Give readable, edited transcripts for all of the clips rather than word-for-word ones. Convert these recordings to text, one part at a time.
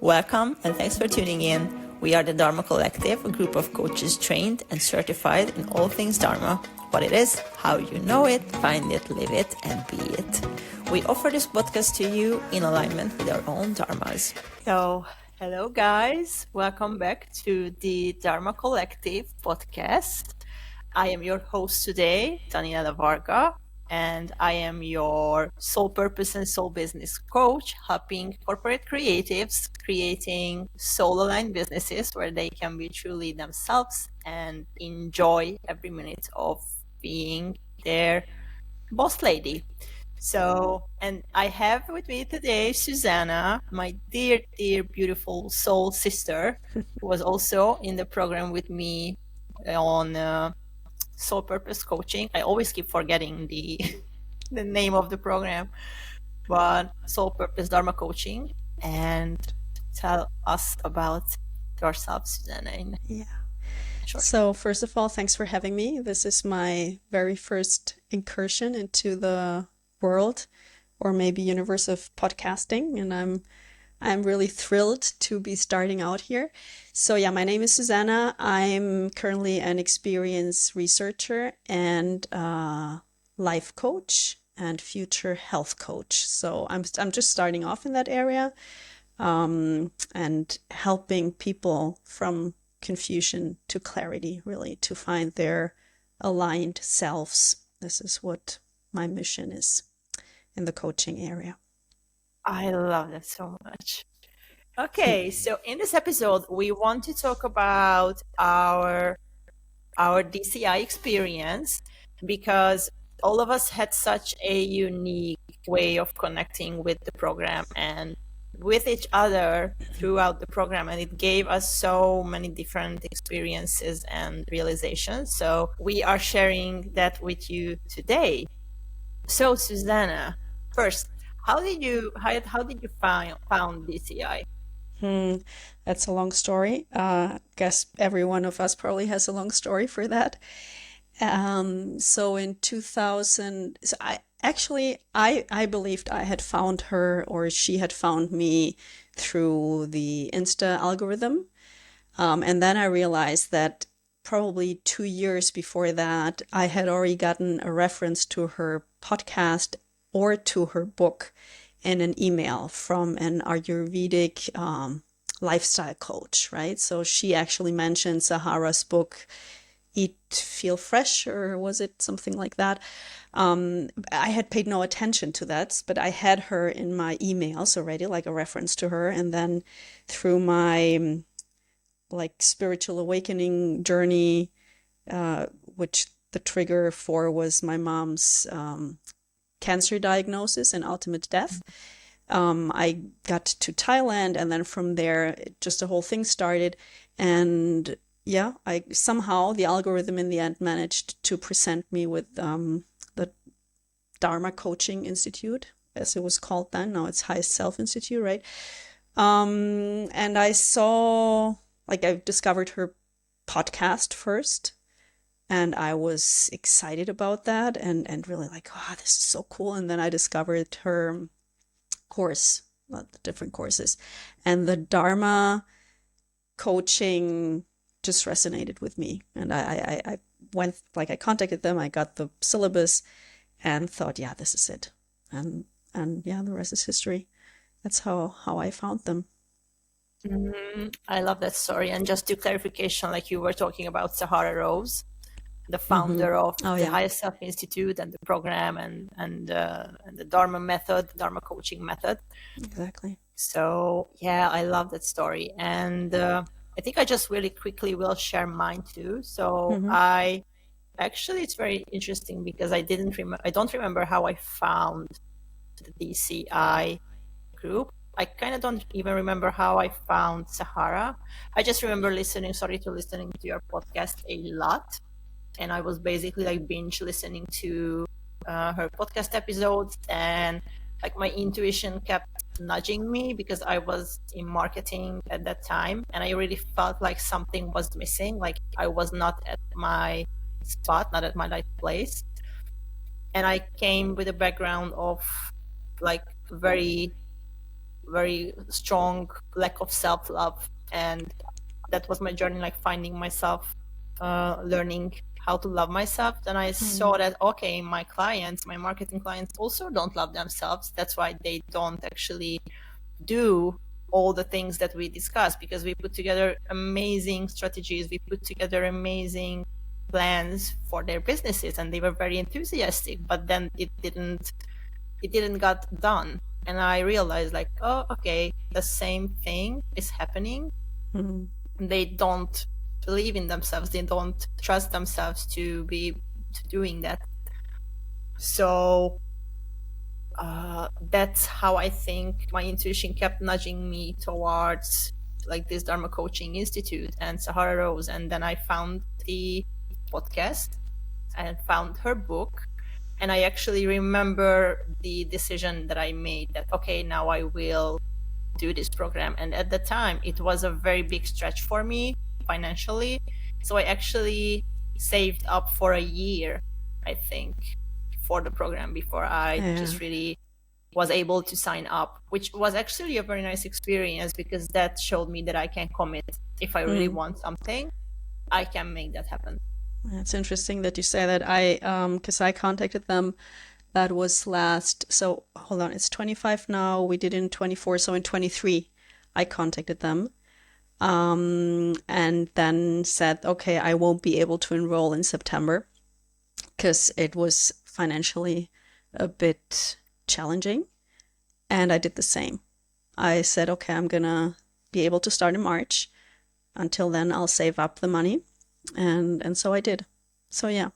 Welcome and thanks for tuning in. We are the Dharma Collective, a group of coaches trained and certified in all things Dharma. What it is, how you know it, find it, live it, and be it. We offer this podcast to you in alignment with our own Dharmas. So, hello guys. Welcome back to the Dharma Collective podcast. I am your host today, Daniella, and I am your soul purpose and soul business coach, helping corporate creatives creating soul-aligned businesses where they can be truly themselves and enjoy every minute of being their boss lady. So, and I have with me today Susana, my dear, beautiful soul sister, who was also in the program with me on soul purpose coaching. I always keep forgetting the name of the program, but soul purpose Dharma coaching. And tell us about yourself, Susana. Sure. So first of all, thanks for having me. This is my very first incursion into the world, or maybe universe, of podcasting, and I'm really thrilled to be starting out here. So yeah, my name is Susana. I'm currently an experienced researcher and life coach and future health coach. So I'm just starting off in that area and helping people from confusion to clarity, really, to find their aligned selves. This is what my mission is in the coaching area. I love that so much. Okay, so in this episode, we want to talk about our DCI experience, because all of us had such a unique way of connecting with the program and with each other throughout the program, and it gave us so many different experiences and realizations. So we are sharing that with you today. So Susana, first, how did you found DCI? That's a long story. Guess every one of us probably has a long story for that. So in 2000, so I believed I had found her, or she had found me, through the Insta algorithm. And then I realized that probably 2 years before that, I had already gotten a reference to her podcast or to her book in an email from an Ayurvedic lifestyle coach, right? So she actually mentioned Sahara's book, Eat, Feel Fresh, or was it something like that? I had paid no attention to that, but I had her in my emails already, like a reference to her. And then through my spiritual awakening journey, which the trigger for was my mom's cancer diagnosis and ultimate death. I got to Thailand, and then from there, just the whole thing started. And yeah, somehow the algorithm in the end managed to present me with the Dharma Coaching Institute, as it was called then. Now it's Highest Self Institute, right? And I saw, I discovered her podcast first. And I was excited about that and really this is so cool. And then I discovered her course, the different courses. And the Dharma coaching just resonated with me. And I went, I contacted them, I got the syllabus and thought, yeah, this is it. And yeah, the rest is history. That's how I found them. I love that story. And just to clarification, like you were talking about Sahara Rose, the founder of the Highest Self Institute and the program and the Dharma method, Dharma coaching method. Exactly. So yeah, I love that story. And I think I just really quickly will share mine too. So it's very interesting because I don't remember how I found the DCI group. I kind of don't even remember how I found Sahara. I just remember listening to your podcast a lot. And I was basically binge listening to her podcast episodes, and my intuition kept nudging me because I was in marketing at that time, and I really felt like something was missing. Like I was not at my spot, not at my right place. And I came with a background of very very strong lack of self-love. And that was my journey, like finding myself, learning how to love myself. Then I saw that, okay, my clients, my marketing clients also don't love themselves. That's why they don't actually do all the things that we discuss, because we put together amazing strategies, we put together amazing plans for their businesses, and they were very enthusiastic, but then it didn't got done. And I realized, like, oh, okay, the same thing is happening. They don't believe in themselves, they don't trust themselves to be doing that. So that's how I think my intuition kept nudging me towards like this Dharma Coaching Institute and Sahara Rose. And then I found the podcast and found her book. And I actually remember the decision that I made, that, okay, now I will do this program. And at the time, it was a very big stretch for me financially. So I actually saved up for a year, I think, for the program before I just really was able to sign up, which was actually a very nice experience, because that showed me that I can commit. If I really want something, I can make that happen. It's interesting that you say that. Because I contacted them, that was so hold on, it's 25 now, we did in 24, so in 23 I contacted them, and then said, okay, I won't be able to enroll in September because it was financially a bit challenging. And I did the same. I said, okay, I'm gonna be able to start in March. Until then, I'll save up the money. And so I did. So yeah.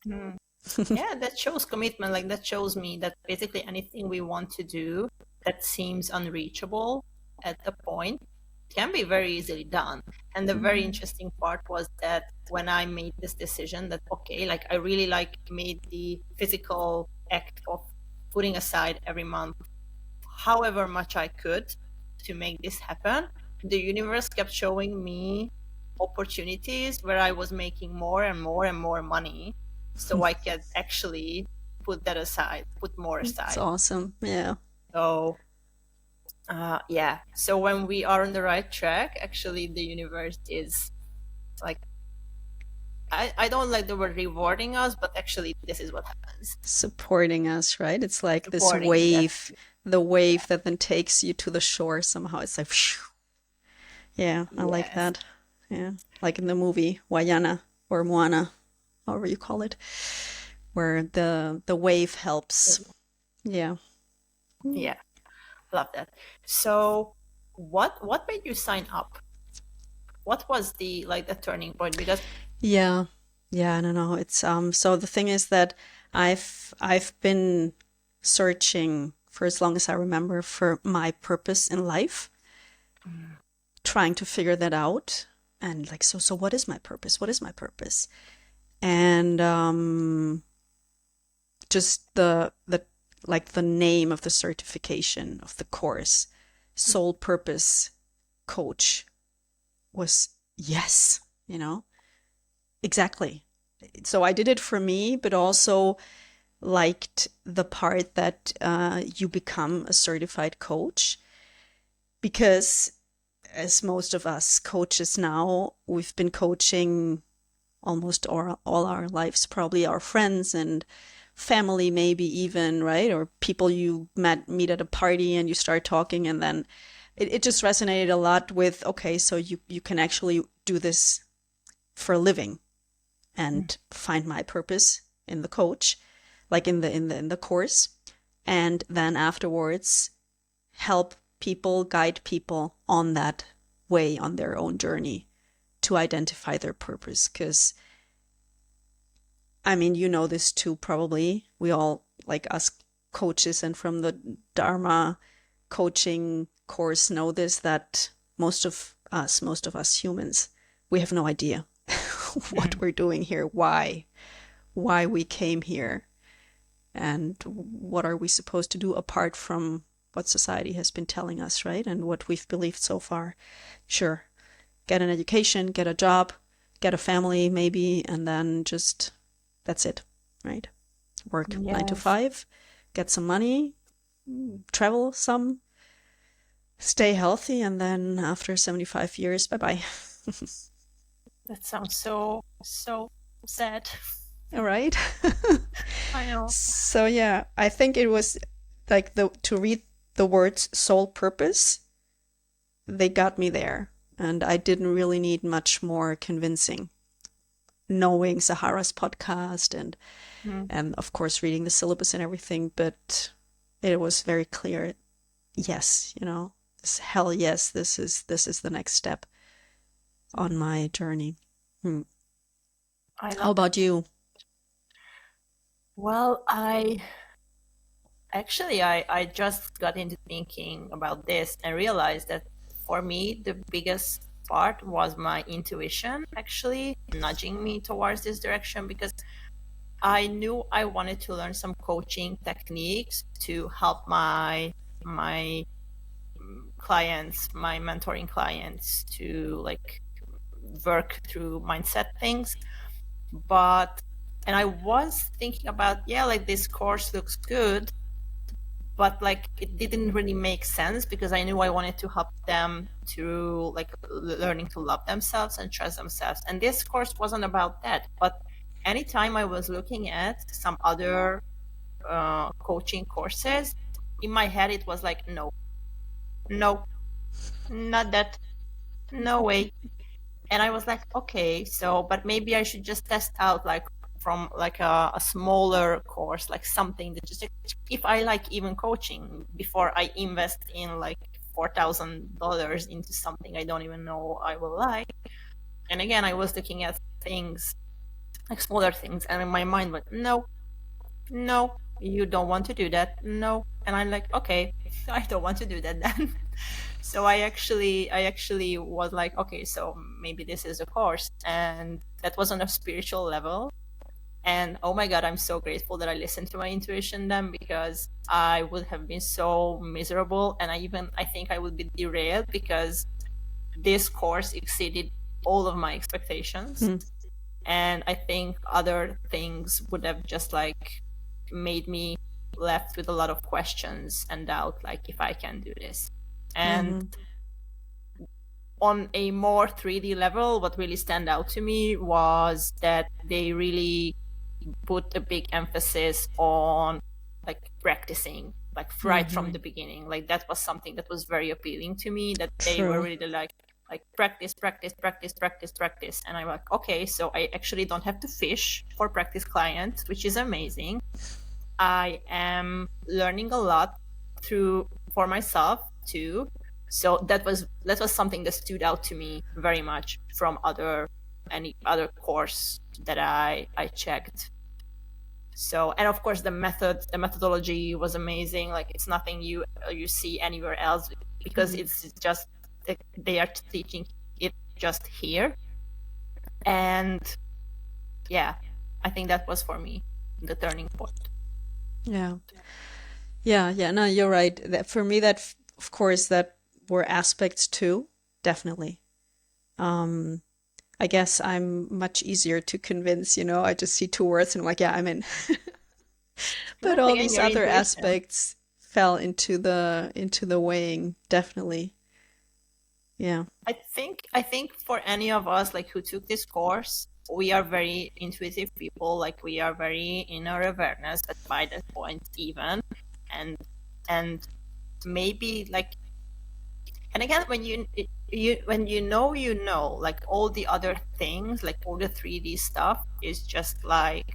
Yeah, that shows commitment. Like, that shows me that basically anything we want to do that seems unreachable at a point can be very easily done. And the very interesting part was that when I made this decision that, okay, like I really made the physical act of putting aside every month however much I could to make this happen, the universe kept showing me opportunities where I was making more and more and more money, so I could actually put that aside, put more aside. It's awesome. Yeah. So yeah, so when we are on the right track, actually the universe is like, I don't like the word rewarding us, but actually this is what happens. Supporting us, right? It's like Supporting, this wave, the wave that then takes you to the shore somehow. It's like, whew. Yeah, I like that. Yeah, like in the movie Wayana or Moana, however you call it, where the wave helps. Yeah. Yeah, love that. So what made you sign up? What was the turning point? Because Yeah, I don't know. It's so the thing is that I've been searching for as long as I remember for my purpose in life, trying to figure that out. And like, so what is my purpose? What is my purpose? And just the name of the certification of the course, Soul Purpose Coach, was yes, exactly. So I did it for me, but also liked the part that you become a certified coach, because as most of us coaches now, we've been coaching almost all our lives, probably our friends and family, maybe even, right? Or people you meet at a party and you start talking, and then it just resonated a lot with, okay, so you can actually do this for a living and find my purpose in the coach, like in the course, and then afterwards help people, guide people on that way, on their own journey to identify their purpose. Because I mean, you know this too, probably. We all, like us coaches and from the Dharma coaching course, know this, that most of us humans, we have no idea what we're doing here, why we came here, and what are we supposed to do apart from what society has been telling us, right? And what we've believed so far. Sure, get an education, get a job, get a family maybe, and then just, that's it, right? Work 9 to 5, get some money, travel some, stay healthy, and then after 75 years, bye-bye. That sounds so sad. All right. I know. So yeah, I think it was like to read the words soul purpose, they got me there. And I didn't really need much more convincing. Knowing Sahara's podcast and of course reading the syllabus and everything, but it was very clear, yes, hell yes, this is the next step on my journey. How about you? Well, I just got into thinking about this and realized that for me, the biggest part was my intuition actually nudging me towards this direction, because I knew I wanted to learn some coaching techniques to help my clients, my mentoring clients, to like work through mindset things. And I was thinking about, yeah, like this course looks good, but like it didn't really make sense because I knew I wanted to help them to like learning to love themselves and trust themselves. And this course wasn't about that. But anytime I was looking at some other coaching courses, in my head it was like, no, not that, no way. And I was like, okay, so but maybe I should just test out like from like a smaller course, like something that just, if I like even coaching, before I invest in like $4,000 into something I don't even know I will like. And again, I was looking at things like smaller things, and in my mind went, no, you don't want to do that, no. And I'm like, okay, I don't want to do that then. So I actually was like, okay, so maybe this is a course. And that was on a spiritual level. And oh my God, I'm so grateful that I listened to my intuition then, because I would have been so miserable. And I think I would be derailed, because this course exceeded all of my expectations. And I think other things would have just like made me left with a lot of questions and doubt, like if I can do this. And on a more 3D level, what really stand out to me was that they really put a big emphasis on like practicing, like right from the beginning. Like that was something that was very appealing to me, that they were really like practice. And I'm like, okay, so I actually don't have to fish for practice clients, which is amazing. I am learning a lot for myself too. So that was something that stood out to me very much from any other course that I checked. So, and of course the methodology was amazing. Like it's nothing you see anywhere else, because it's just they are teaching it just here. And yeah, I think that was for me the turning point. Yeah. No, you're right. For me, that of course that were aspects too, definitely. I guess I'm much easier to convince, I just see two words and I'm like, yeah, I'm in. But all these other aspects fell into the weighing, definitely. Yeah. I think for any of us like who took this course, we are very intuitive people, like we are very inner awareness by that point even. And maybe like, and again, when you know, like all the other things, like all the 3D stuff is just like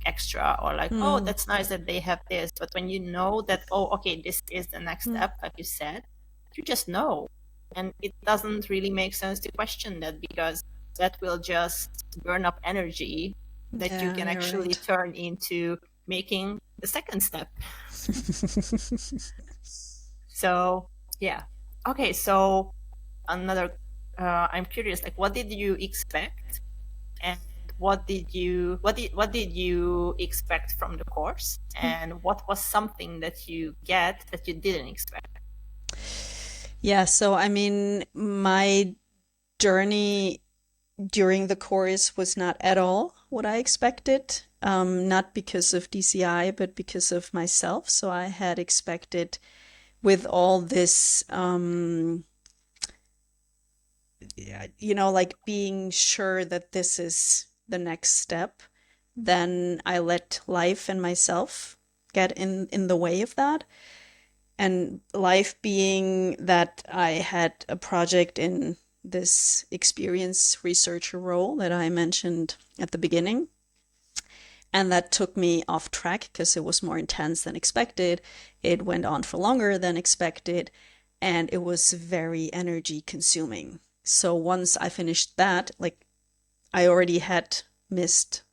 extra, or like, oh, that's nice that they have this. But when you know that, oh, okay, this is the next step, like you said, you just know. And it doesn't really make sense to question that, because that will just burn up energy that you can actually turn into making the second step. So, yeah. Okay, so another, I'm curious, like what did you expect, and what did you expect from the course, and what was something that you get that you didn't expect? Yeah, so I mean, my journey during the course was not at all what I expected. Not because of DCI, but because of myself. So I had expected with all this, like being sure that this is the next step, then I let life and myself get in the way of that. And life being that I had a project in this experience researcher role that I mentioned at the beginning. And that took me off track because it was more intense than expected. It went on for longer than expected, and it was very energy consuming. So once I finished that, like I already had missed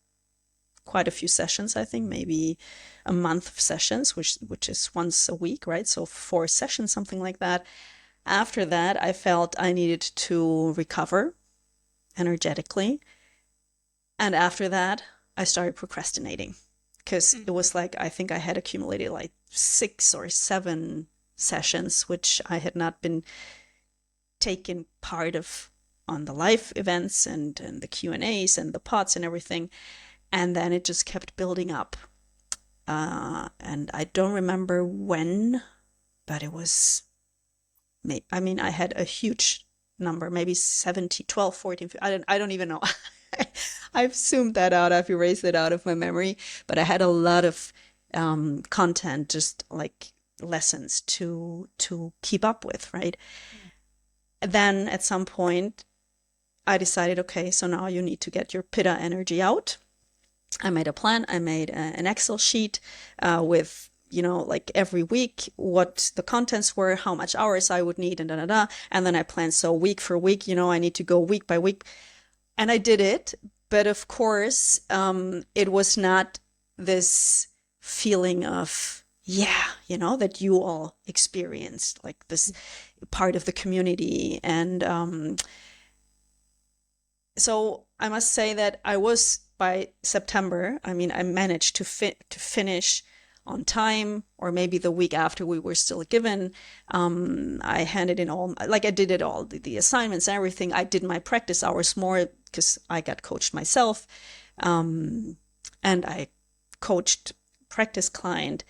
quite a few sessions, I think maybe a month of sessions, which is once a week, right? So 4 sessions, something like that. After that, I felt I needed to recover energetically. And after that, I started procrastinating because it was like, I think I had accumulated like 6 or 7 sessions, which I had not been taking part of on the live events and the Q&As and the pods and everything. And then it just kept building up. And I don't remember when, but it was, I had a huge number, maybe 70, 12, 14, I don't even know. I've zoomed that out. I've erased it out of my memory, but I had a lot of content, just like lessons to keep up with, right? Then at some point, I decided, okay, so now you need to get your pitta energy out. I made a plan. I made an Excel sheet with, like every week, what the contents were, how much hours I would need, and da-da-da. And then I planned, so week for week, I need to go week by week. And I did it. But of course, it was not this feeling of, that you all experienced, like this part of the community. And so I must say that I was, by September, I managed to finish on time, or maybe the week after we were still given. I handed in all, like I did it all, the assignments, everything. I did my practice hours more because I got coached myself. And I coached practice client.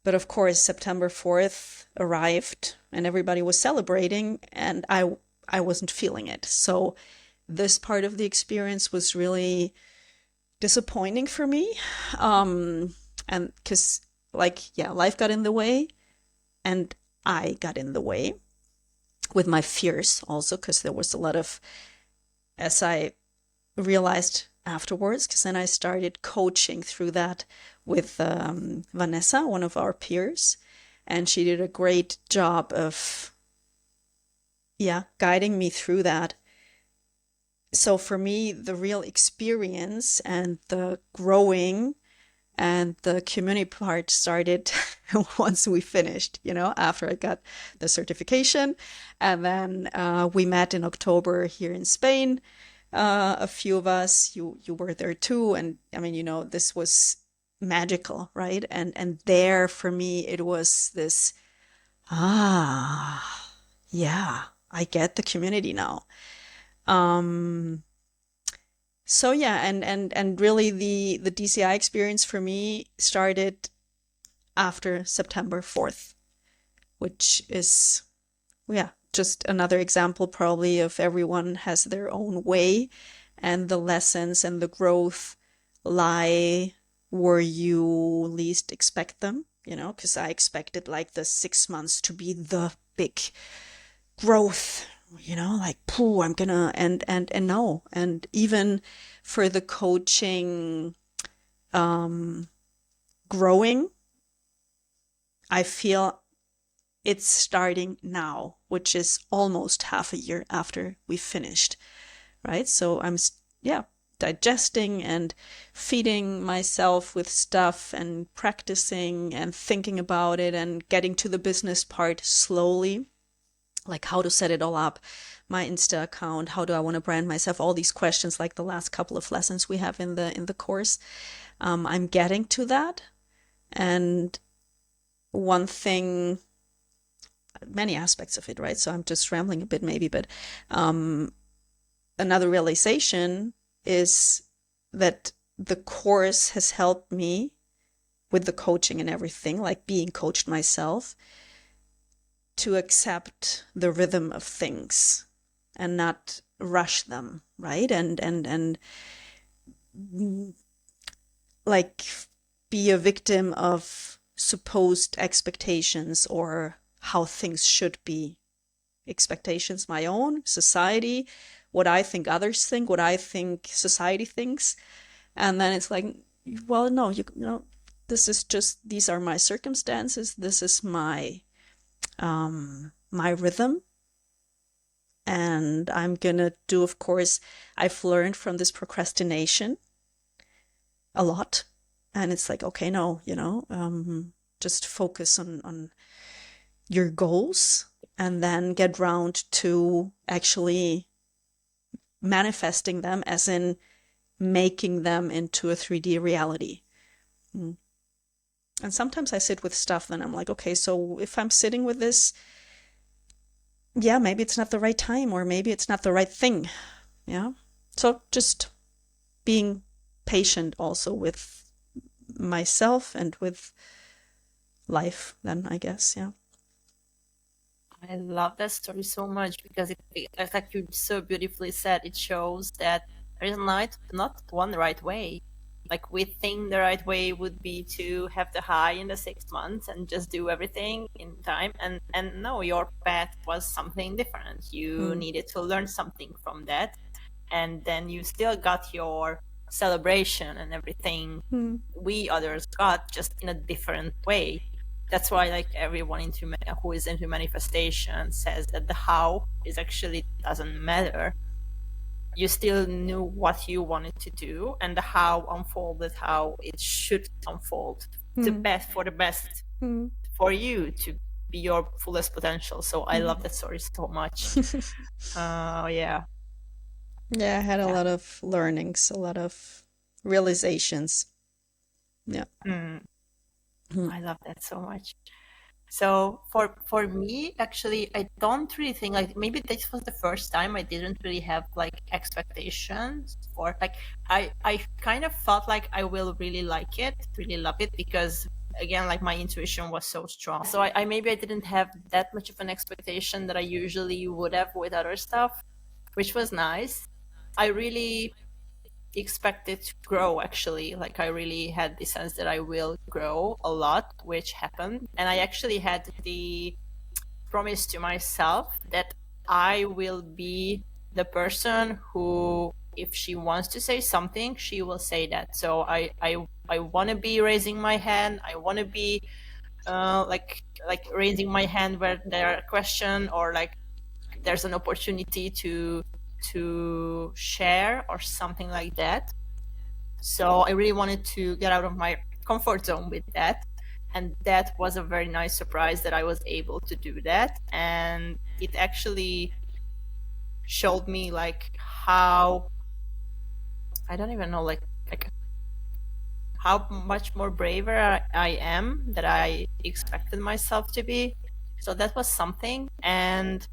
But of course, September 4th arrived and everybody was celebrating, and I wasn't feeling it. So this part of the experience was really disappointing for me. And because life got in the way, and I got in the way with my fears also, because there was a lot of, as I realized afterwards, because then I started coaching through that with Vanessa, one of our peers, and she did a great job of guiding me through that. So for me, the real experience and the growing and the community part started once we finished, after I got the certification. And then we met in October here in Spain. A few of us, you were there too. And this was magical, right? And there for me, it was this, I get the community now. So and really the DCI experience for me started after September 4th, which is, just another example probably of everyone has their own way, and the lessons and the growth lie where you least expect them, because I expected like the 6 months to be the big growth, like, I'm gonna, and no. And even for the coaching, growing, I feel it's starting now, which is almost half a year after we finished, right? So I'm, digesting and feeding myself with stuff and practicing and thinking about it and getting to the business part slowly. Like how to set it all up, my Insta account, how do I want to brand myself, all these questions, like the last couple of lessons we have in the course. I'm getting to that. And one thing, many aspects of it, right? So I'm just rambling a bit maybe, but another realization is that the course has helped me with the coaching and everything, like being coached myself, to accept the rhythm of things and not rush them, right? And like be a victim of supposed expectations or how things should be. Expectations, my own, society, what I think others think, what I think society thinks. And then it's like, well, no, you know, this is just, these are my circumstances. This is my my rhythm. And I'm gonna do, of course, I've learned from this procrastination a lot. And it's like, okay, no, you know, just focus on your goals and then get round to actually manifesting them, as in making them into a 3D reality. And sometimes I sit with stuff and I'm like, okay, so if I'm sitting with this, yeah, maybe it's not the right time, or maybe it's not the right thing. Yeah. So just being patient also with myself and with life then, I guess. Yeah. I love that story so much because like you so beautifully said, it shows that there is not one right way. Like we think the right way would be to have the high in the 6 months and just do everything in time. And no, your path was something different. You needed to learn something from that. And then you still got your celebration and everything we others got, just in a different way. That's why like everyone who is into manifestation says that the how is actually doesn't matter. You still knew what you wanted to do, and the how unfolded how it should unfold. The best for you to be your fullest potential. So I love that story so much. Yeah. Yeah, I had a lot of learnings, a lot of realizations. Yeah. I love that so much. So for me, actually, I don't really think, like, maybe this was the first time I didn't really have like expectations, or like I kind of felt like I will really like it, really love it, because again, like my intuition was so strong. So I maybe I didn't have that much of an expectation that I usually would have with other stuff, which was nice. I really expected to grow, actually. Like I really had the sense that I will grow a lot, which happened. And I actually had the promise to myself that I will be the person who, if she wants to say something, she will say that. So I want to be raising my hand. I want to be like raising my hand where there are a question, or like there's an opportunity to share or something like that. So I really wanted to get out of my comfort zone with that, and that was a very nice surprise that I was able to do that. And it actually showed me like how, I don't even know, like how much more braver I am than I expected myself to be. So that was something. And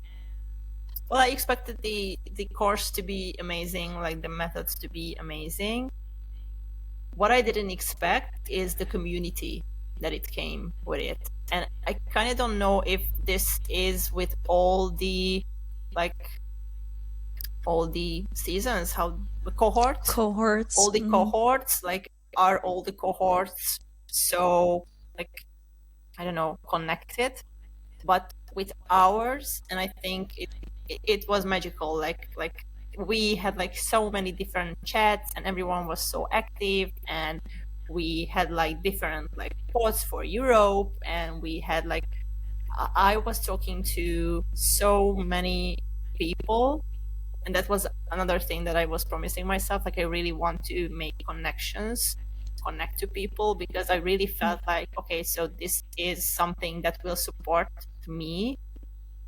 well, I expected the course to be amazing, like the methods to be amazing. What I didn't expect is the community that it came with it. And I kind of don't know if this is with all the seasons, how the cohorts, all the cohorts, like are all the cohorts so like, I don't know, connected. But with ours, and I think it was magical. Like we had like so many different chats, and everyone was so active, and we had like different like pods for Europe, and we had like I was talking to so many people, and that was another thing that I was promising myself. Like I really want to make connections, connect to people, because I really felt like, okay, so this is something that will support me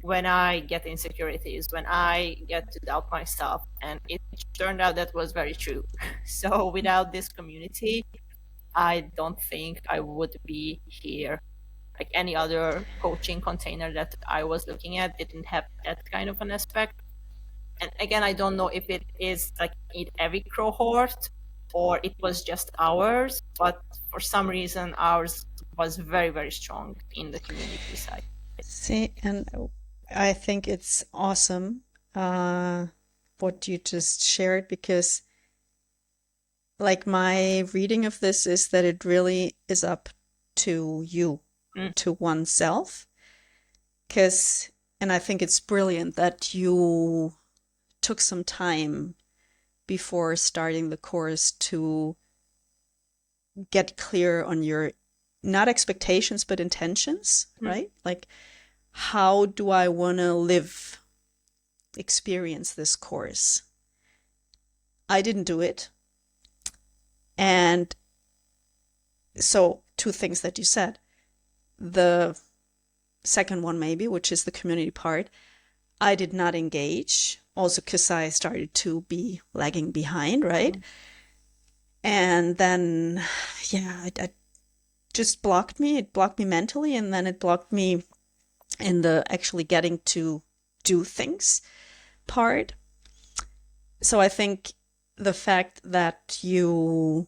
when I get insecurities, when I get to doubt myself. And it turned out that was very true. So without this community, I don't think I would be here. Like any other coaching container that I was looking at didn't have that kind of an aspect. And again, I don't know if it is like in every cohort or it was just ours, but for some reason ours was very, very strong in the community side. See, and I think it's awesome what you just shared, because like my reading of this is that it really is up to you, to oneself. And I think it's brilliant that you took some time before starting the course to get clear on your, not expectations, but intentions, right? Like, how do I want to experience this course? I didn't do it. And so, two things that you said. The second one, maybe, which is the community part, I did not engage, also because I started to be lagging behind, right? And then, yeah, it just blocked me. It blocked me mentally, and then it blocked me in the actually getting to do things part. So I think the fact that you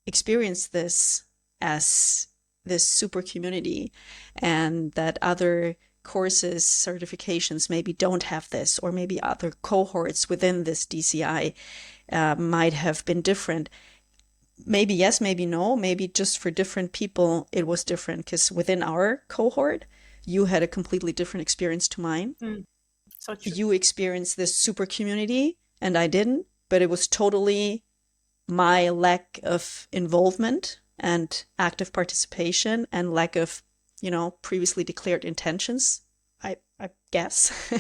experience this as this super community, and that other courses, certifications maybe don't have this, or maybe other cohorts within this DCI might have been different. Maybe yes, maybe no, maybe just for different people it was different, because within our cohort you had a completely different experience to mine. So true. You experienced this super community and I didn't, but it was totally my lack of involvement and active participation and lack of, previously declared intentions, I guess,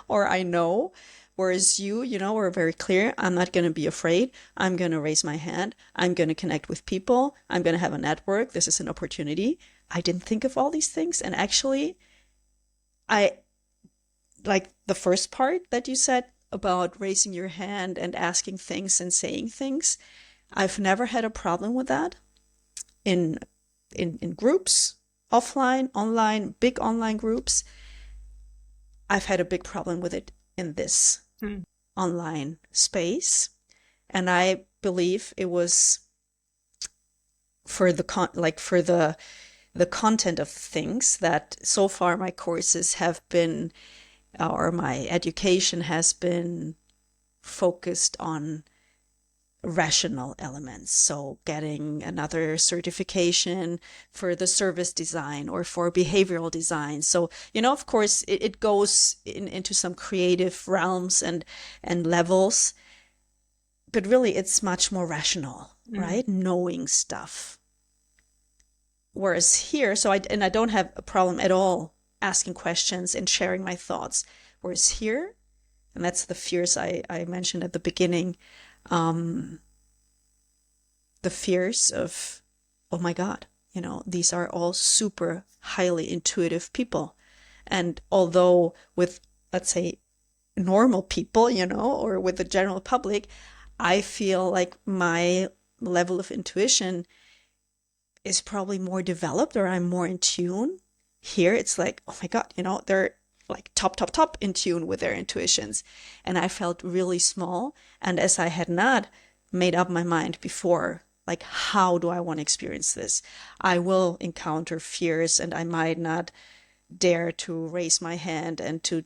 or I know. Whereas you were very clear, I'm not going to be afraid. I'm going to raise my hand. I'm going to connect with people. I'm going to have a network. This is an opportunity. I didn't think of all these things. And actually, I like the first part that you said about raising your hand and asking things and saying things. I've never had a problem with that in groups, offline, online, big online groups. I've had a big problem with it in this online space. And I believe it was for the content of things that so far my courses have been, or my education has been focused on rational elements. So getting another certification for the service design or for behavioral design. So, of course, it goes into some creative realms and levels, but really it's much more rational, right? Knowing stuff. Whereas here, I don't have a problem at all asking questions and sharing my thoughts. Whereas here, and that's the fears I mentioned at the beginning, the fears of, oh my God, these are all super highly intuitive people. And although with, let's say, normal people, or with the general public, I feel like my level of intuition is probably more developed, or I'm more in tune. Here, it's like, oh my God, they're like top in tune with their intuitions. And I felt really small. And as I had not made up my mind before, like, how do I want to experience this? I will encounter fears, and I might not dare to raise my hand and to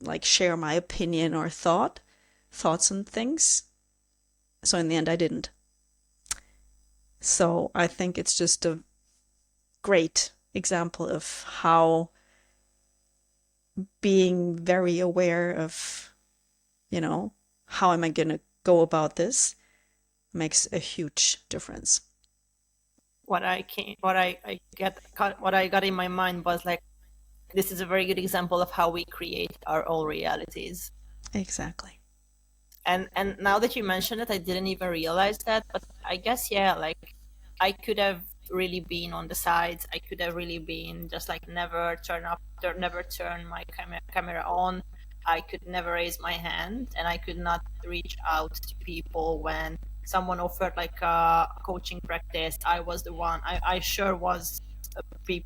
like share my opinion or thoughts and things. So in the end, I didn't. So I think it's just a great example of how being very aware of, how am I going to go about this makes a huge difference. What I got in my mind was like, this is a very good example of how we create our own realities. Exactly. And now that you mention it, I didn't even realize that, but I guess, yeah, like I could have really been on the sides. I could have really been just like never turn my camera on. I could never raise my hand, and I could not reach out to people when someone offered like a coaching practice. I was the one. I sure was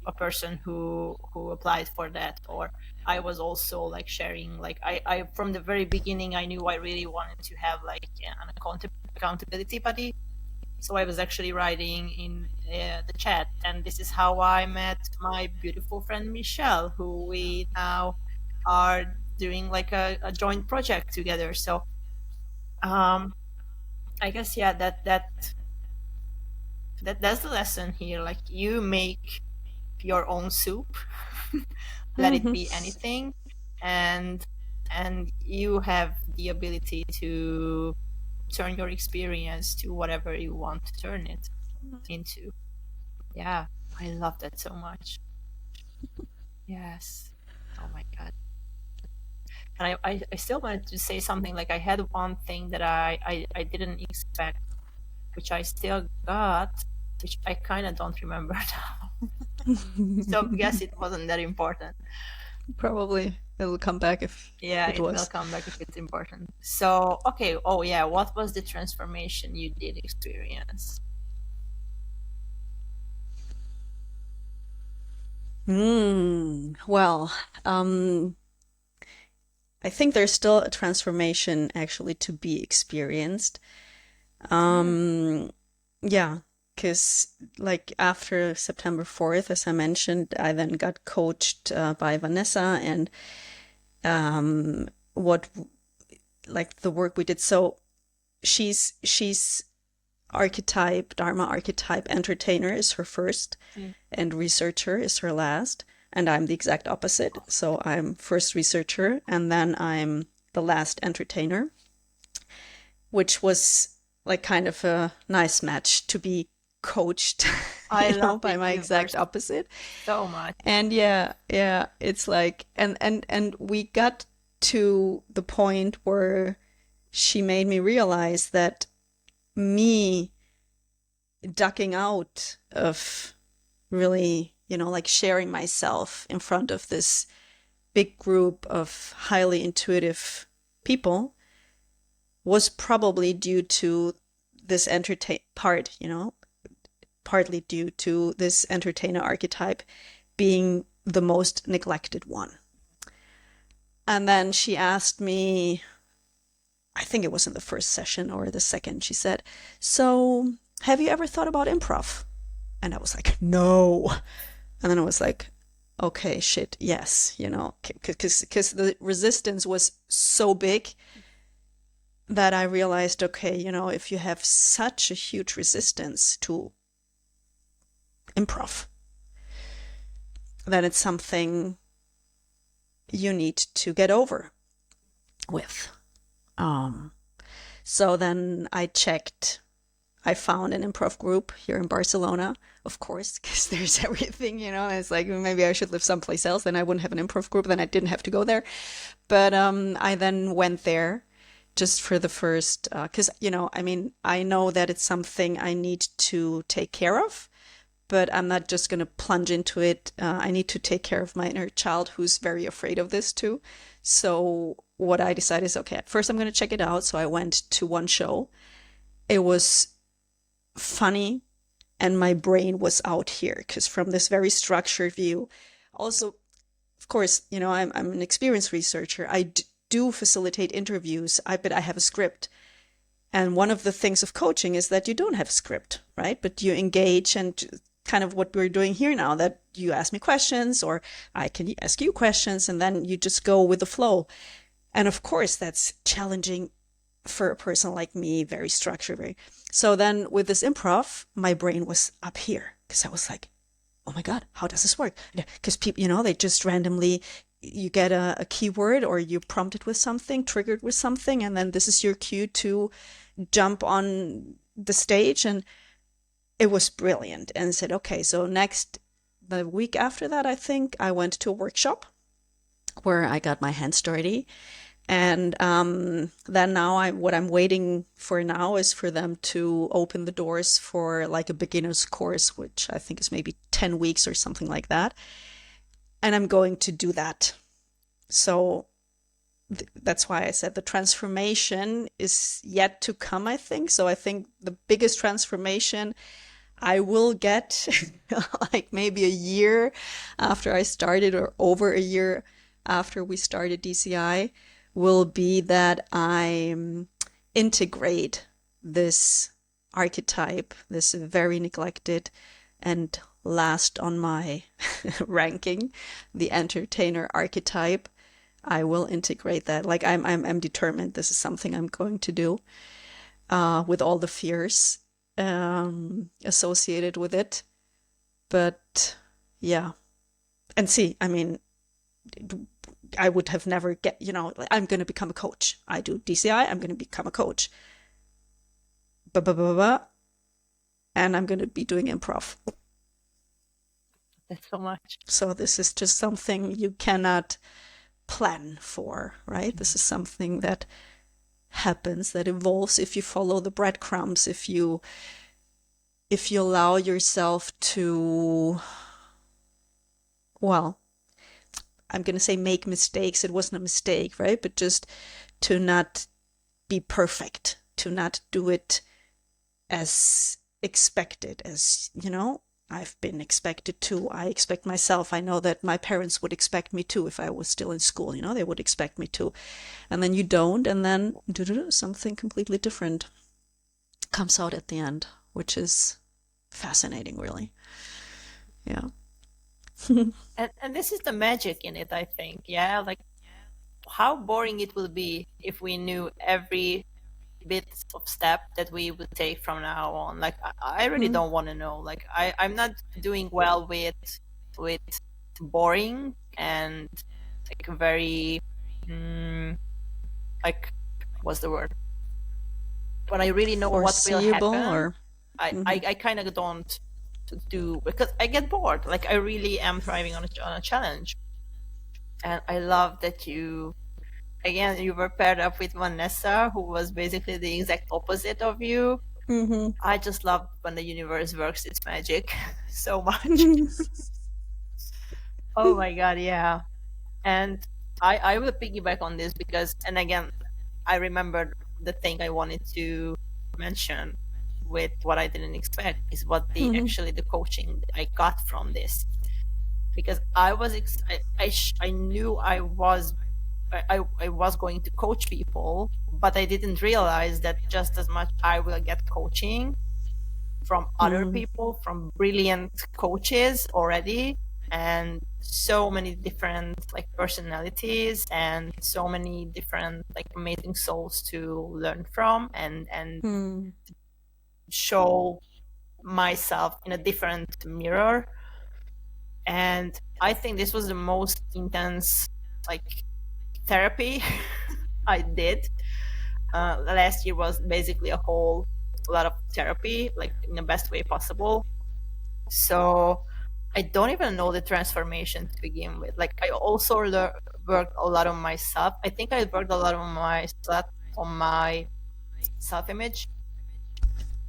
a person who applied for that, or I was also like sharing, like I from the very beginning I knew I really wanted to have like an accountability buddy. So I was actually writing in the chat, and this is how I met my beautiful friend Michelle, who we now are doing like a joint project together. So I guess, yeah, that's the lesson here. Like, you make your own soup, let it be anything, and you have the ability to turn your experience to whatever you want to turn it into. Yeah, I love that so much. Yes. Oh my God. And I still wanted to say something. Like, I had one thing that I didn't expect, which I still got, which I kind of don't remember now. So I guess it wasn't that important. Probably it'll come back if Yeah, it it will was. come back if it's important. So, okay. Oh yeah, what was the transformation you did experience? Well, I think there's still a transformation actually to be experienced. Yeah, because like after September 4th, as I mentioned, I then got coached by Vanessa, and what like the work we did. So she's archetype, Dharma archetype entertainer is her first, and researcher is her last. And I'm the exact opposite. So I'm first researcher, and then I'm the last entertainer, which was like kind of a nice match to be coached, I love by the my exact universe opposite. so much. And yeah, it's like, and we got to the point where she made me realize that me ducking out of really, like sharing myself in front of this big group of highly intuitive people was probably due to this partly due to this entertainer archetype being the most neglected one. And then she asked me, I think it was in the first session or the second, she said, "So have you ever thought about improv?" And I was like, "No." And then I was like, okay, shit, yes, because the resistance was so big that I realized, okay, if you have such a huge resistance to improv, then it's something you need to get over with. So then I found an improv group here in Barcelona, of course, because there's everything, it's like maybe I should live someplace else, then I wouldn't have an improv group, then I didn't have to go there. But I then went there just for the first, because, I know that it's something I need to take care of, but I'm not just going to plunge into it. I need to take care of my inner child, who's very afraid of this too. So what I decided is, okay, first I'm going to check it out. So I went to one show. It was funny, and my brain was out here, because from this very structured view, also, of course, I'm an experienced researcher. I do facilitate interviews, but I have a script. And one of the things of coaching is that you don't have a script, right? But you engage, and kind of what we're doing here now, that you ask me questions or I can ask you questions, and then you just go with the flow. And of course, that's challenging for a person like me, very structured. So then with this improv, my brain was up here, because I was like, oh my God, how does this work? Because people, they just randomly, you get a keyword, or you're prompted with something, triggered with something, and then this is your cue to jump on the stage. And it was brilliant. And I said, okay, so the week after that, I think I went to a workshop where I got my hands dirty. And then now what I'm waiting for now is for them to open the doors for like a beginner's course, which I think is maybe 10 weeks or something like that. And I'm going to do that. So that's why I said the transformation is yet to come, I think. So I think the biggest transformation I will get like maybe a year after I started, or over a year after we started DCI, will be that I integrate this archetype, this very neglected and last on my ranking, the entertainer archetype. I will integrate that. Like I'm determined. This is something I'm going to do, with all the fears associated with it. But yeah, and see, I mean, I would have never I'm going to become a coach. I do DCI. I'm going to become a coach. And I'm going to be doing improv. That's so much. So this is just something you cannot plan for, right? This is something that happens, that evolves if you follow the breadcrumbs, if you allow yourself to, well, I'm going to say make mistakes. It wasn't a mistake, right? But just to not be perfect, to not do it as expected as, I've been expected to. I expect myself. I know that my parents would expect me to if I was still in school, they would expect me to. And then you don't, and then something completely different comes out at the end, which is fascinating, really. Yeah. And this is the magic in it, I think. Yeah, like how boring it will be if we knew every bit of step that we would take from now on. Like I really don't want to know. Like I'm not doing well with boring and like very like what's the word? When I really know what will happen, I kind of don't do, because I get bored. Like I really am thriving on a challenge, and I love that you were paired up with Vanessa, who was basically the exact opposite of you. I just love when the universe works its magic so much. Oh my god, yeah. And I will piggyback on this because, and again, I remembered the thing I wanted to mention with what I didn't expect is what actually the coaching I got from this, because I knew I was going to coach people, but I didn't realize that just as much I will get coaching from other people, from brilliant coaches already, and so many different like personalities and so many different like amazing souls to learn from and show myself in a different mirror. And I think this was the most intense like therapy I did. Last year was basically a lot of therapy, like in the best way possible. So I don't even know the transformation to begin with. Like I also worked a lot on myself. I think I worked a lot on my self-image,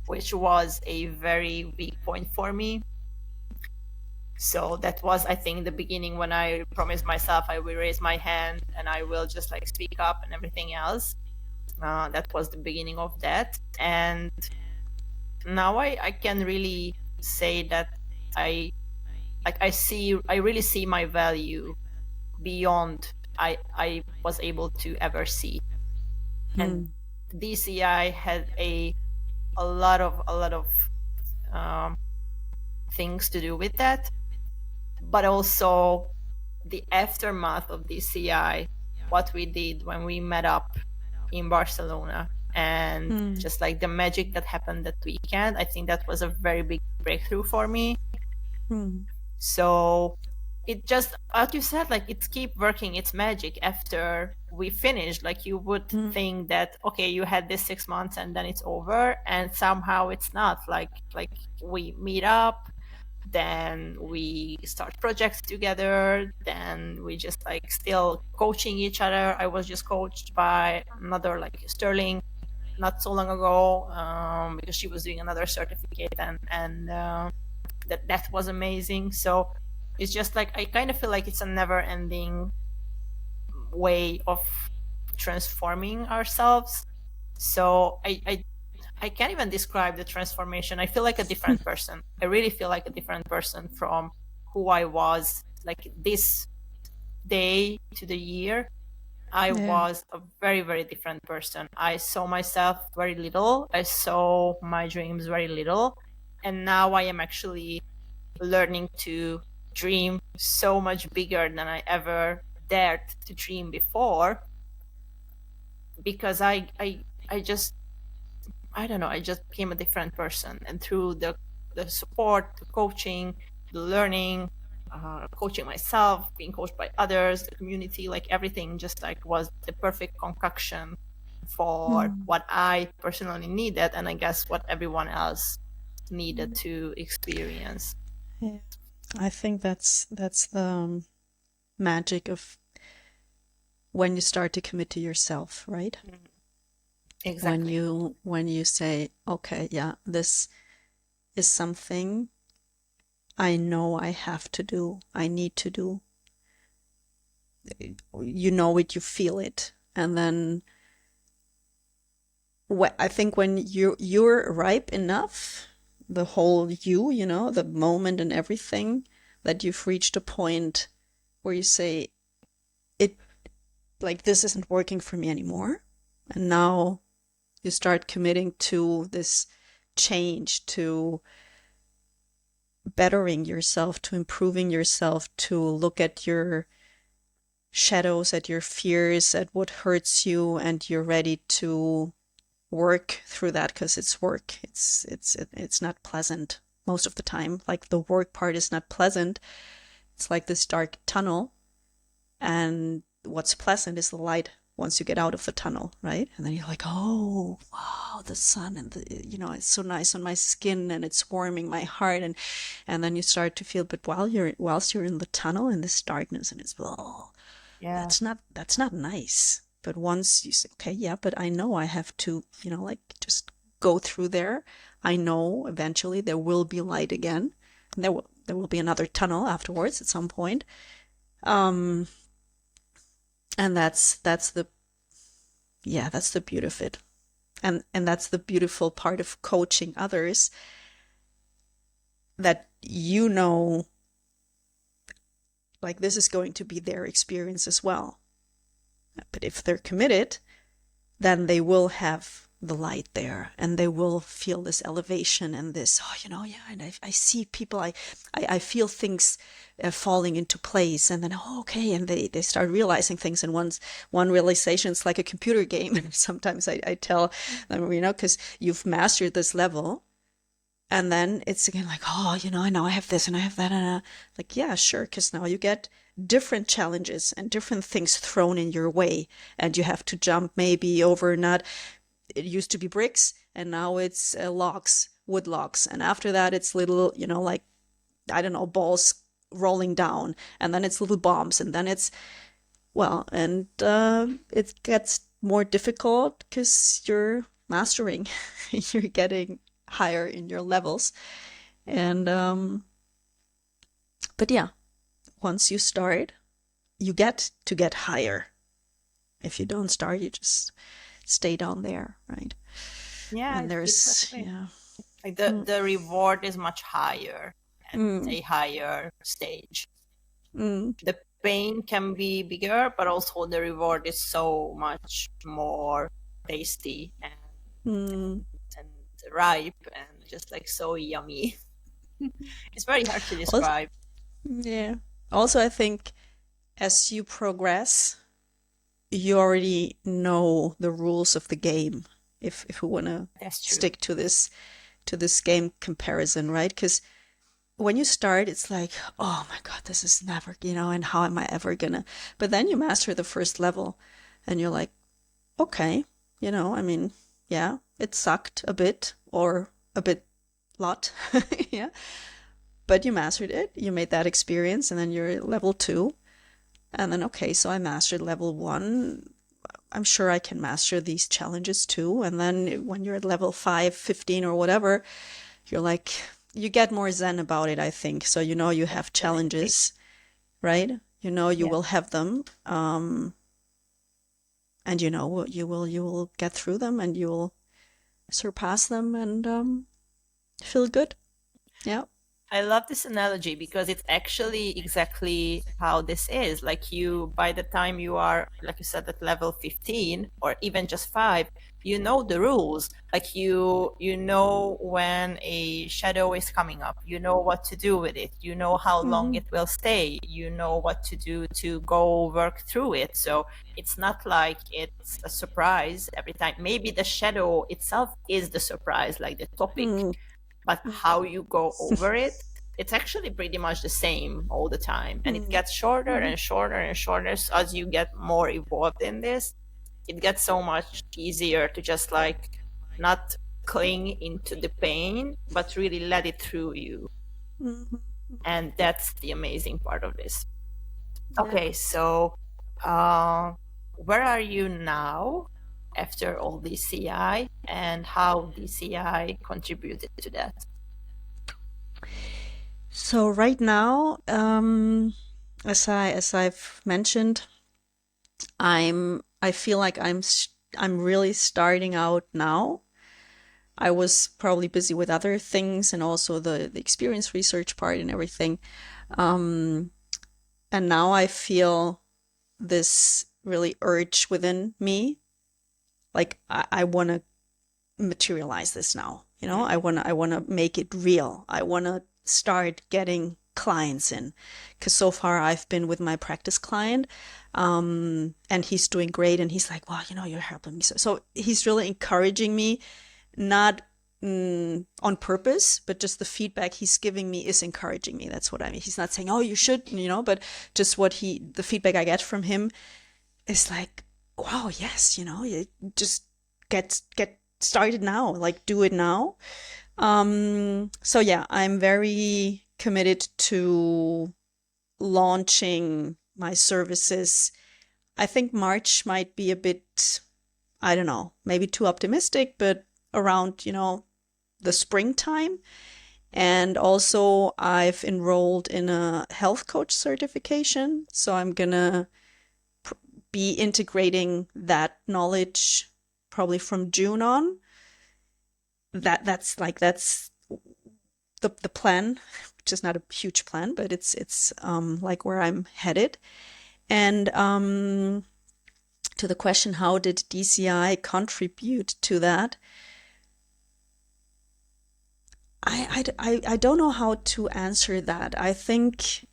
which was a very weak point for me. So that was, I think, the beginning when I promised myself I will raise my hand and I will just like speak up and everything else. That was the beginning of that. And now I can really say that I really see my value beyond I was able to ever see. And DCI had a lot of things to do with that, but also the aftermath of DCI, what we did when we met up in Barcelona, and just like the magic that happened that weekend. I think that was a very big breakthrough for me. So it just, as you said, like it's keep working its magic after we finished. Like you would think that, okay, you had this 6 months and then it's over, and somehow it's not. Like we meet up, then we start projects together, then we just like still coaching each other. I was just coached by another like Sterling not so long ago, because she was doing another certificate, and that was amazing. So it's just like I kind of feel like it's a never-ending way of transforming ourselves. So I can't even describe the transformation. I feel like a different person. I really feel like a different person from who I was like this day to the year. I Yeah. was a very, very different person. I saw myself very little. I saw my dreams very little. And now I am actually learning to dream so much bigger than I ever dared to dream before, because I just, I don't know, I just became a different person. And through the support, the coaching, the learning, coaching myself, being coached by others, the community, like everything just like was the perfect concoction for what I personally needed, and I guess what everyone else needed to experience. Yeah. I think that's the magic of when you start to commit to yourself, right? Exactly. When you say, okay, yeah, this is something I know I have to do, I need to do. You know it, you feel it, and then I think when you're ripe enough, the whole you know, the moment and everything, that you've reached a point where you say, it, like, this isn't working for me anymore, and now you start committing to this change, to bettering yourself, to improving yourself, to look at your shadows, at your fears, at what hurts you, and you're ready to work through that, because it's work. It's not pleasant most of the time. Like, the work part is not pleasant. It's like this dark tunnel, and what's pleasant is the light once you get out of the tunnel, right? And then you're like, oh wow, the sun, and it's so nice on my skin, and it's warming my heart, and then you start to feel, but whilst you're in the tunnel, in this darkness, and it's, oh, Yeah. that's not nice. But once you say, okay, yeah, but I know I have to, like, just go through there. I know eventually there will be light again. And there will be another tunnel afterwards at some point. And that's the beauty of it. And that's the beautiful part of coaching others, that like, this is going to be their experience as well. But if they're committed, then they will have the light there, and they will feel this elevation and this, yeah, and I see people, I feel things falling into place, and then, okay, and they start realizing things, and one realization is like a computer game. Sometimes I tell them, because you've mastered this level, and then it's again like, now I have this and I have that, and like, yeah, sure, because now you get different challenges and different things thrown in your way, and you have to jump maybe over, it used to be bricks, and now it's logs, wood logs, and after that it's little, like, I don't know, balls rolling down, and then it's little bombs, and then it's, well, and it gets more difficult because you're mastering, you're getting higher in your levels, and but yeah, once you start, you get to get higher. If you don't start, you just stay down there, right? Yeah, and there's exactly. yeah, Like the reward is much higher at a higher stage. The pain can be bigger, but also the reward is so much more tasty and ripe and just like so yummy. It's very hard to also, describe. yeah. Also, I think as you progress, you already know the rules of the game. If we want to stick to this game comparison, right? Because when you start, it's like, oh my God, this is never, and how am I ever gonna? But then you master the first level, and you're like, okay, I mean, yeah, it sucked a bit, or a bit lot, yeah, but you mastered it. You made that experience, and then you're at level 2, and then, okay, so I mastered level 1. I'm sure I can master these challenges too. And then when you're at level 5, 15, or whatever, you're like, you get more zen about it, I think. So you have challenges, right? You will have them, and you will get through them, and you will surpass them, and feel good. Yeah. I love this analogy because it's actually exactly how this is. Like you, by the time you are, like you said, at level 15 or even just 5, you know the rules. Like you know when a shadow is coming up, you know what to do with it, you know how long it will stay, you know what to do to go work through it. So it's not like it's a surprise every time. Maybe the shadow itself is the surprise, like the topic, but how you go over it, it's actually pretty much the same all the time. And it gets shorter and shorter and shorter. So as you get more involved in this, it gets so much easier to just like not cling into the pain, but really let it through you. And that's the amazing part of this. Okay, so where are you now after all DCI, and how DCI contributed to that? So right now, as I've mentioned, I feel like I'm really starting out now. I was probably busy with other things and also the experience research part and everything. And now I feel this really urge within me. Like I want to materialize this now. You know, I want to make it real. I want to start getting clients in, because so far I've been with my practice client, and he's doing great, and he's like, well, you know, you're helping me. So he's really encouraging me, not on purpose, but just the feedback he's giving me is encouraging me. That's what I mean. He's not saying, oh, you should, you know, but just the feedback I get from him is like, wow, yes, you know, you just get started now, like do it now. So yeah, I'm very committed to launching my services. I think March might be a bit, I don't know, maybe too optimistic, but around, you know, the springtime. And also I've enrolled in a health coach certification. So I'm gonna be integrating that knowledge probably from June on. That's the plan, which is not a huge plan, but it's like where I'm headed. And to the question, how did DCI contribute to that? I don't know how to answer that. I think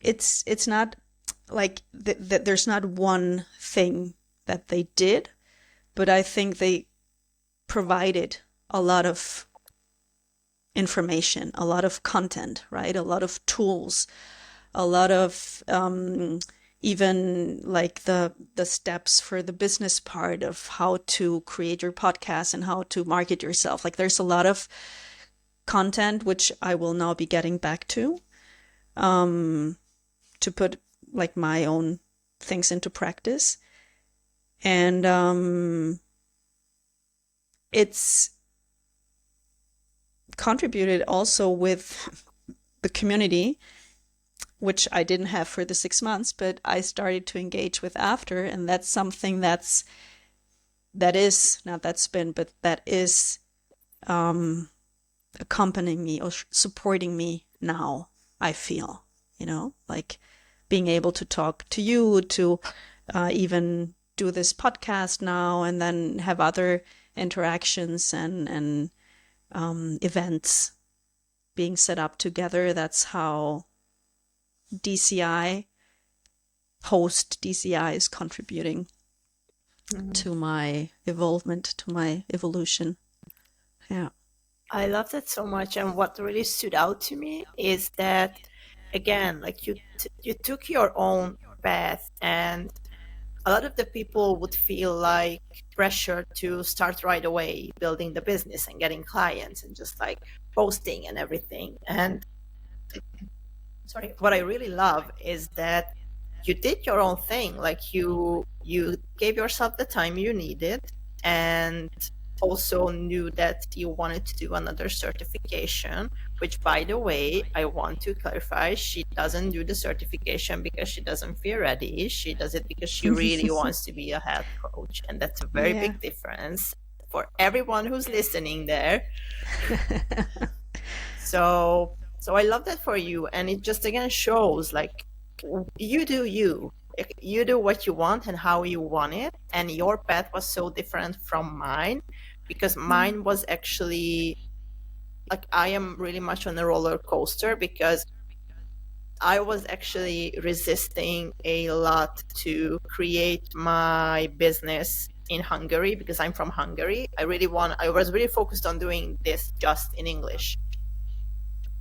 it's not like there's not one thing that they did, but I think they provided a lot of information, a lot of content, right? A lot of tools, a lot of even like the steps for the business part of how to create your podcast and how to market yourself. Like there's a lot of content which I will now be getting back to put like my own things into practice. And it's contributed also with the community, which I didn't have for the 6 months, but I started to engage with after. And that's something that is accompanying me or supporting me now, I feel, you know, like being able to talk to you, to even do this podcast now, and then have other interactions and events being set up together. That's how DCI is contributing to my evolvement, to my evolution. Yeah. I love that so much. And what really stood out to me is that, again, like you took your own path, and a lot of the people would feel like pressure to start right away building the business and getting clients and just like posting and everything. And sorry, what I really love is that you did your own thing. Like you gave yourself the time you needed, and also knew that you wanted to do another certification, which, by the way, I want to clarify, she doesn't do the certification because she doesn't feel ready. She does it because she really wants to be a health coach. And that's a very big difference for everyone who's listening there. So I love that for you, and it just again shows like you do you. You do what you want and how you want it, and your path was so different from mine, because mine was actually like, I am really much on a roller coaster, because I was actually resisting a lot to create my business in Hungary, because I'm from Hungary. I was really focused on doing this just in English.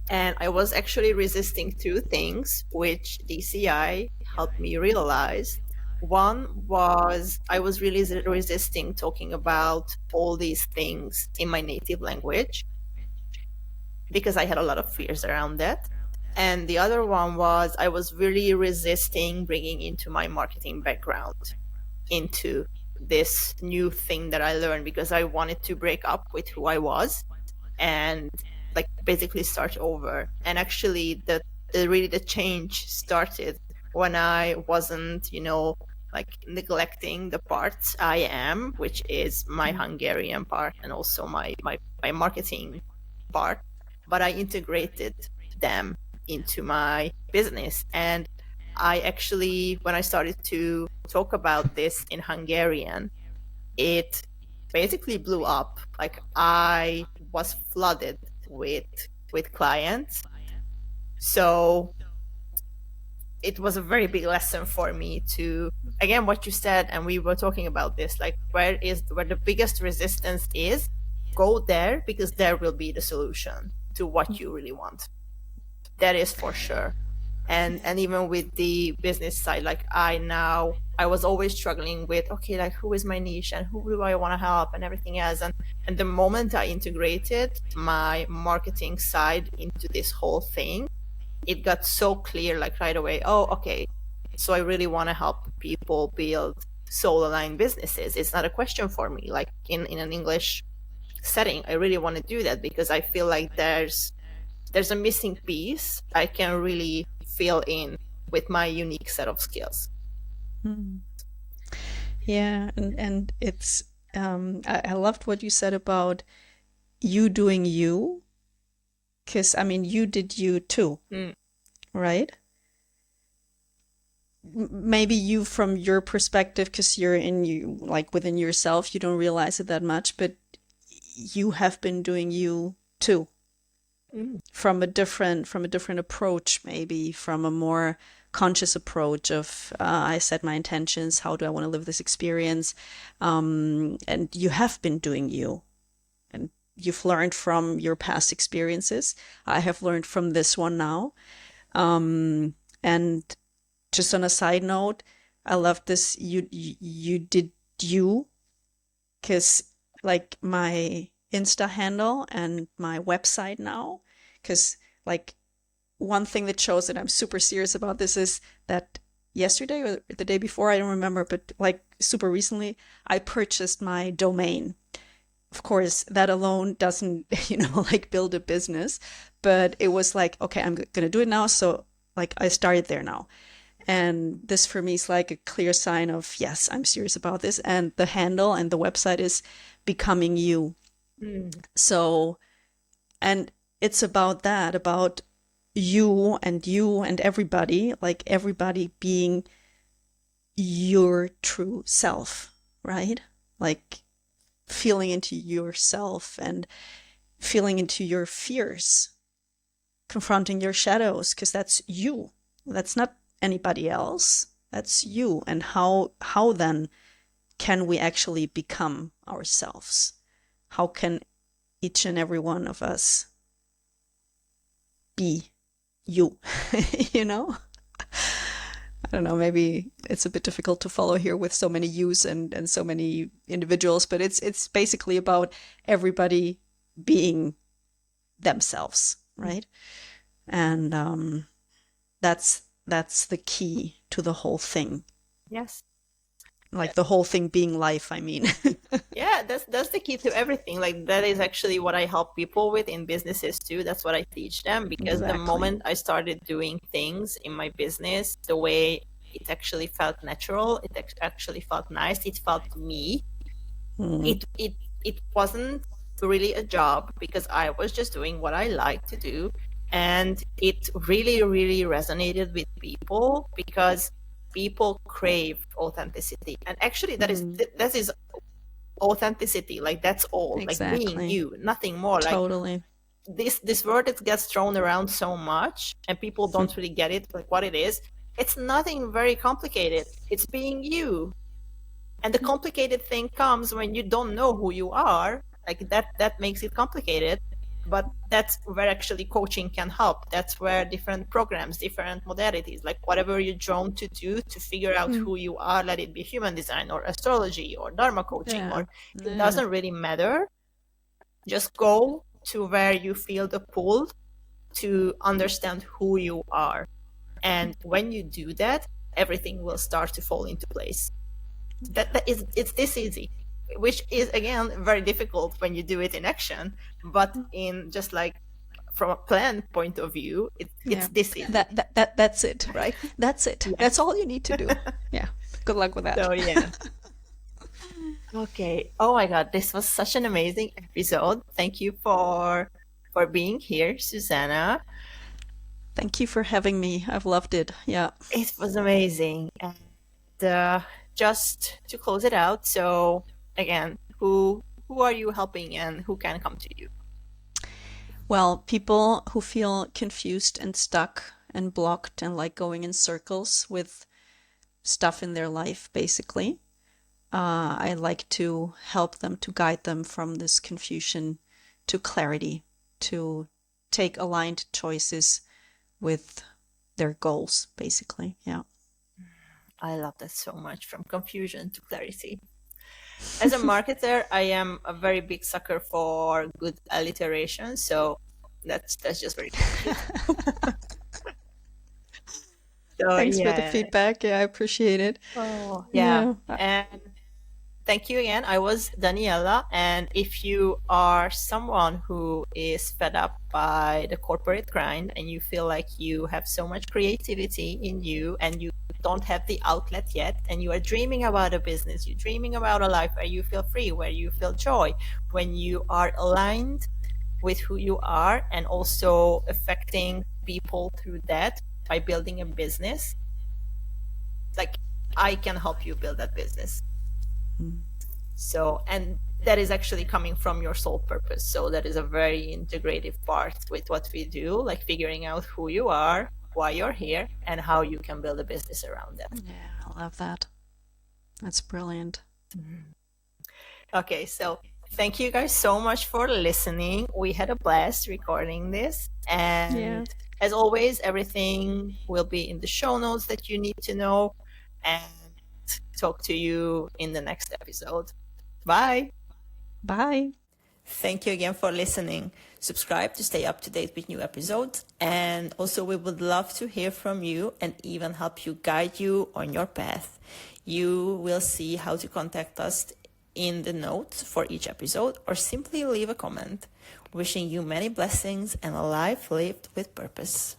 And I was actually resisting two things, which DCI helped me realize. One was I was really resisting talking about all these things in my native language, because I had a lot of fears around that. And the other one was I was really resisting bringing into my marketing background into this new thing that I learned, because I wanted to break up with who I was and like basically start over. And actually the change started when I wasn't, like neglecting the parts I am, which is my Hungarian part and also my marketing part, but I integrated them into my business. And I actually, when I started to talk about this in Hungarian, it basically blew up. Like, I was flooded with clients. So it was a very big lesson for me to, again, what you said, and we were talking about this, like where the biggest resistance is, go there, because there will be the solution to what you really want. That is for sure. And even with the business side, like I was always struggling with, okay, like who is my niche and who do I want to help and everything else. And the moment I integrated my marketing side into this whole thing, it got so clear, like right away, oh, okay, so I really want to help people build soul aligned businesses. It's not a question for me, like in an English setting. I really want to do that because I feel like there's a missing piece I can really fill in with my unique set of skills. Yeah, and it's I loved what you said about you doing you, because I mean you did you too, right? Maybe you from your perspective, because you're in you, like within yourself, you don't realize it that much, but you have been doing you too. From a different approach, maybe from a more conscious approach of I set my intentions, how do I want to live this experience, and you have been doing you, and you've learned from your past experiences. I have learned from this one now, and just on a side note, I love this, you did you, because like my Insta handle and my website now, because like one thing that shows that I'm super serious about this is that yesterday or the day before, I don't remember, but like super recently, I purchased my domain. Of course, that alone doesn't, like build a business, but it was like, okay, I'm going to do it now. So like I started there now. And this for me is like a clear sign of, yes, I'm serious about this. And the handle and the website is Becoming You. So, and it's about that, about you and everybody, like everybody being your true self, right? Like feeling into yourself and feeling into your fears, confronting your shadows, because that's you. That's not anybody else. That's you. And how then can we actually become ourselves? How can each and every one of us be you? I don't know, maybe it's a bit difficult to follow here with so many yous and so many individuals, but it's basically about everybody being themselves, right? And that's the key to the whole thing. Yes. Like the whole thing being life, I mean. Yeah, that's the key to everything. Like that is actually what I help people with in businesses too. That's what I teach them, because Exactly. the moment I started doing things in my business the way it actually felt natural, it actually felt nice, it felt me. It wasn't really a job because I was just doing what I like to do. And it really, really resonated with people because people crave authenticity. And actually that is authenticity. Like that's all, like being Exactly. you, nothing more. Like Totally. this word that gets thrown around so much and people don't really get it, like what it is. It's nothing very complicated. It's being you. And the complicated thing comes when you don't know who you are. Like that makes it complicated. But that's where actually coaching can help. That's where different programs, different modalities, like whatever you're drawn to do to figure out who you are, let it be human design or astrology or Dharma coaching, Yeah. or it doesn't really matter. Just go to where you feel the pull to understand who you are. And when you do that, everything will start to fall into place. It's this easy, which is again very difficult when you do it in action, but in just like from a plan point of view, it's this easy. That's it. Right? That's it. Yeah. That's all you need to do. Yeah. Good luck with that. So yeah. Okay. Oh my God, this was such an amazing episode. Thank you for being here, Susana. Thank you for having me. I've loved it. Yeah. It was amazing. And just to close it out, so again, who are you helping and who can come to you? Well, people who feel confused and stuck and blocked and like going in circles with stuff in their life, basically. I like to help them, to guide them from this confusion to clarity, to take aligned choices with their goals, basically. Yeah. I love that so much, from confusion to clarity. As a marketer, I am a very big sucker for good alliteration, so that's just very cool. So, Thanks for the feedback. Yeah, I appreciate it. Oh, yeah. And thank you again. I was Daniella, and if you are someone who is fed up by the corporate grind and you feel like you have so much creativity in you and you don't have the outlet yet, and you are dreaming about a business, you're dreaming about a life where you feel free, where you feel joy, when you are aligned with who you are and also affecting people through that by building a business, like I can help you build that business. So, and that is actually coming from your soul purpose. So that is a very integrative part with what we do, like figuring out who you are, why you're here, and how you can build a business around that. Yeah, I love that. That's brilliant. Okay, so thank you guys so much for listening. We had a blast recording this. And as always, everything will be in the show notes that you need to know. And talk to you in the next episode. Bye. Bye. Thank you again for listening. Subscribe to stay up to date with new episodes. And also we would love to hear from you and even help you guide you on your path. You will see how to contact us in the notes for each episode, or simply leave a comment. Wishing you many blessings and a life lived with purpose.